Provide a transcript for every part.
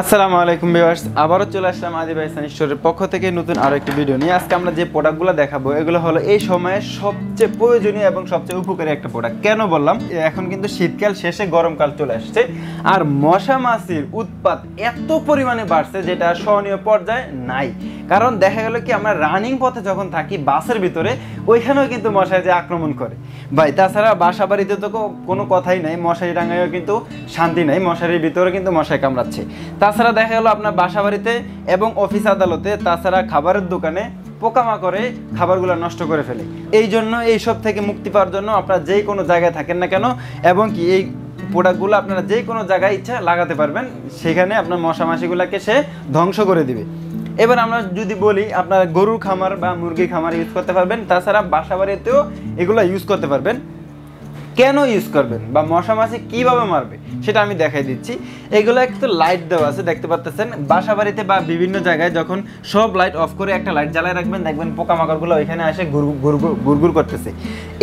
আসসালামু আলাইকুম ভিউয়ার্স, আবারও চলে আসলাম আদি ভাই সানি স্টোরের পক্ষ থেকে নতুন আরো একটি ভিডিও নিয়ে। আজকে আমরা যে প্রোডাক্টগুলো দেখাবো এগুলো হলো এই সময়ে সবচেয়ে প্রয়োজনীয় এবং সবচেয়ে উপকারী একটা প্রোডাক্ট। কেন বললাম, এখন কিন্তু শীতকাল শেষে গরমকাল চলে আসছে, আর মশা মাছির উৎপাত এত পরিমাণে বাড়ছে যেটা সহনীয় পর্যায়ে নাই। কারণ দেখা গেল কি, আমরা রানিং পথে যখন থাকি বাসের ভিতরে, ওইখানেও কিন্তু মশায় যে আক্রমণ করে ভাই। তাছাড়া বাসা বাড়িতে তো কোনো কথাই নাই, মশারি ডাঙায়ও কিন্তু শান্তি নাই, মশারির ভিতরে কিন্তু মশায় কামড়াচ্ছে। তাছাড়া দেখা গেলো আপনার বাসা বাড়িতে এবং অফিস আদালতে, তাছাড়া খাবারের দোকানে পোকামাকড়ে খাবারগুলো নষ্ট করে ফেলে। এই জন্য এইসব থেকে মুক্তি পাওয়ার জন্য আপনারা যেই কোনো জায়গায় থাকেন না কেন, এবং কি এই প্রোডাক্টগুলো আপনারা যে কোনো জায়গায় ইচ্ছা লাগাতে পারবেন, সেখানে আপনার মশা মাছিগুলোকে সে ধ্বংস করে দিবে। এবার আমরা যদি বলি, আপনার গরুর খামার বা মুরগির খামার ইউজ করতে পারবেন, তাছাড়া বাসা বাড়িতেও এগুলো ইউজ করতে পারবেন। কেন ইউজ করবেন বা মশা মাছি কীভাবে মারবে সেটা আমি দেখাই দিচ্ছি। এগুলো একটু লাইট দেওয়া আছে, দেখতে পাচ্ছেন। বাসা বাড়িতে বা বিভিন্ন জায়গায় যখন সব লাইট অফ করে একটা লাইট জ্বালায় রাখবেন, দেখবেন পোকামাকড়গুলো ওইখানে এসে গুড়গুড় করতেছে।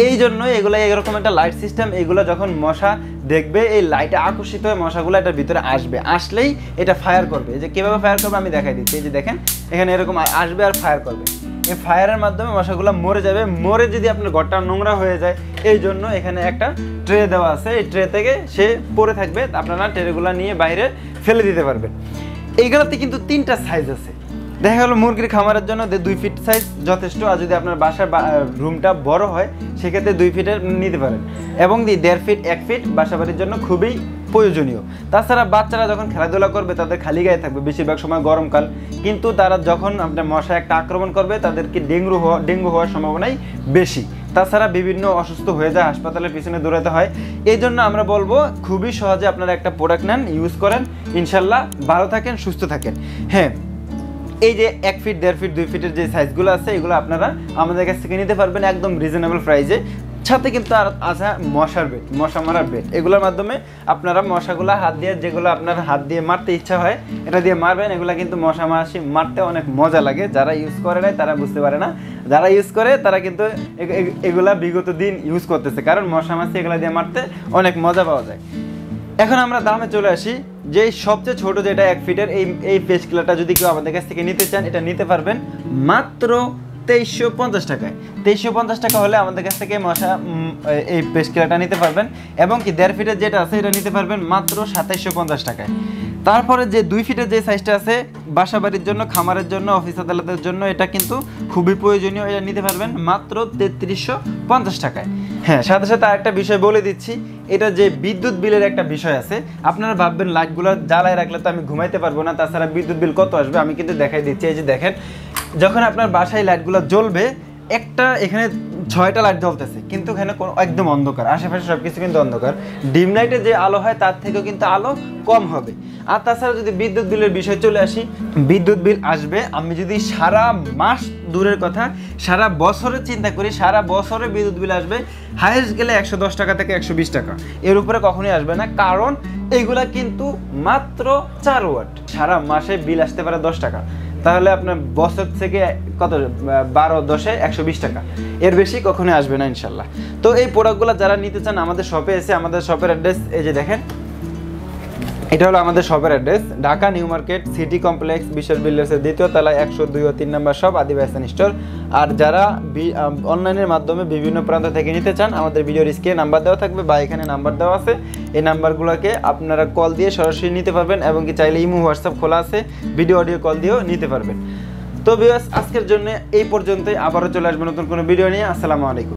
এই জন্য এগুলো এরকম একটা লাইট সিস্টেম, এগুলো যখন মশা দেখবে এই লাইটে আকর্ষিত হয়ে মশাগুলো এটার ভিতরে আসবে, আসলেই এটা ফায়ার করবে। যে কীভাবে ফায়ার করবে আমি দেখাই দিচ্ছি। এই যে দেখেন, এখানে এরকম আসবে আর ফায়ার করবে। এই ফায়ারের মাধ্যমে মশাগুলো মরে যাবে। মরে যদি আপনার ঘরটা নোংরা হয়ে যায়, এই জন্য এখানে একটা ট্রে দেওয়া আছে, এই ট্রে থেকে সে পড়ে থাকবে, আপনারা ট্রেগুলো নিয়ে বাইরে ফেলে দিতে পারবেন। এইগুলোতে কিন্তু 3টা সাইজ আছে। দেখা গেলো মুরগির খামারের জন্য 2 ফিট সাইজ যথেষ্ট, আর যদি আপনার বাসার রুমটা বড় হয় সেক্ষেত্রে 2 ফিটের নিতে পারেন, এবং 1.5 ফিট 1 ফিট বাসা বাড়ির জন্য খুবই প্রয়োজনীয়। তাছাড়া বাচ্চারা যখন খেলাধুলা করবে তাদের খালি গায়ে থাকবে, বেশিরভাগ সময় গরমকাল, কিন্তু তারা যখন আপনার মশা একটা আক্রমণ করবে তাদেরকে ডেঙ্গু হওয়ার সম্ভাবনাই বেশি। তাছাড়া বিভিন্ন অসুস্থ হয়ে যায়, হাসপাতালের পিছনে দৌড়াতে হয়। এই জন্য আমরা বলবো খুবই সহজে আপনারা একটা প্রোডাক্ট নেন, ইউজ করেন, ইনশাল্লাহ ভালো থাকেন, সুস্থ থাকেন। হ্যাঁ, এই যে 1 ফিট 1.5 ফিট 2 ফিটের যে সাইজগুলো আছে, এগুলো আপনারা আমাদের কাছ থেকে নিতে পারবেন একদম রিজনেবল প্রাইসে। সাথে কিন্তু আর আছে মশার বেট, মশা মারার বেট। এগুলোর মাধ্যমে আপনারা মশাগুলো হাত দিয়ে, যেগুলো আপনার হাত দিয়ে মারতে ইচ্ছা হয় এটা দিয়ে মারবেন। এগুলো কিন্তু মশা মাছি মারতে অনেক মজা লাগে। যারা ইউজ করে নাই তারা বুঝতে পারে না, যারা ইউজ করে তারা কিন্তু এগুলা বিগত দিন ইউজ করতেছে, কারণ মশা মাছি এগুলো দিয়ে মারতে অনেক মজা পাওয়া যায়। এখন আমরা দামে চলে আসি। যে সবচেয়ে ছোট যেটা 1 ফিটের, এই পেস্ট কিলারটা যদি কেউ আমাদের কাছ থেকে নিতে চান, এটা নিতে পারবেন মাত্র 2350 টাকায়। 2350 টাকা হলে আমাদের কাছ থেকে এই পেস্ট কিলারটা নিতে পারবেন, এবং কি 1.5 ফিটের যেটা আছে এটা নিতে পারবেন মাত্র 2750 টাকায়। তারপরে যে 2 ফিটের যে সাইজটা আছে বাসা বাড়ির জন্য, খামারের জন্য, অফিস আদালতের জন্য, এটা কিন্তু খুবই প্রয়োজনীয়, এটা নিতে পারবেন মাত্র 3350 টাকায়। হ্যাঁ, সাথে সাথে আরেকটা বিষয় বলে দিচ্ছি, এটা যে বিদ্যুৎ বিলের একটা বিষয় আছে। আপনারা ভাববেন লাইটগুলো জ্বালায় রাখলে তো আমি ঘুমাইতে পারবো না, তাছাড়া বিদ্যুৎ বিল কত আসবে আমি কিন্তু দেখাই দিচ্ছি। এই যে দেখেন, যখন আপনার বাসায় লাইটগুলো জ্বলবে, একটা এখানে 6টা লাইট জ্বলতেছে, কিন্তু এখানে কোনো একদম অন্ধকার, আশেপাশে সব কিছু কিন্তু অন্ধকার। ডিম লাইটে যে আলো হয় তার থেকেও কিন্তু আলো কম হবে। আর তাছাড়া যদি বিদ্যুৎ বিলের বিষয় চলে আসি, বিদ্যুৎ বিল আসবে, আমি যদি সারা মাস দূরের কথা সারা বছরের চিন্তা করি, সারা বছরে বিদ্যুৎ বিল আসবে হাইয়েস্ট গেলে 110 টাকা থেকে 120 টাকা, এর উপরে কখনোই আসবে না। কারণ এইগুলা কিন্তু মাত্র 4 ওয়াট, সারা মাসে বিল আসতে পারে 10 টাকা, তাহলে আপনার বছর থেকে কত 12-10 120 টাকা, এর বেশি কখনোই আসবে না ইনশাল্লাহ। তো এই প্রোডাক্টগুলো যারা নিতে চান আমাদের শপে এসে, আমাদের শপের অ্যাড্রেস এই যে দেখেন, এটা হলো আমাদের শপের address, Dhaka new market city complex বিশেষ বিল্ডার্সের 2য় তলায় 102 ও 3 নম্বর শপ আদি ভাই সানি স্টোর। আর যারা অনলাইনের মাধ্যমে বিভিন্ন প্রান্ত থেকে নিতে চান, আমাদের ভিডিওর স্ক্রিনে নাম্বার দেওয়া থাকবে বা এখানে নাম্বার দেওয়া আছে, এই নাম্বারগুলোকে আপনারা কল দিয়ে সরাসরি নিতে পারবেন, এবং কি চাইলে ইমো হোয়াটসঅ্যাপ খোলা আছে, ভিডিও অডিও কল দিয়েও নিতে পারবেন। তো ভিউয়ার্স, আজকের জন্য এই পর্যন্তই। আবারও চলে আসবো নতুন কোনো ভিডিও নিয়ে। আসসালামু আলাইকুম।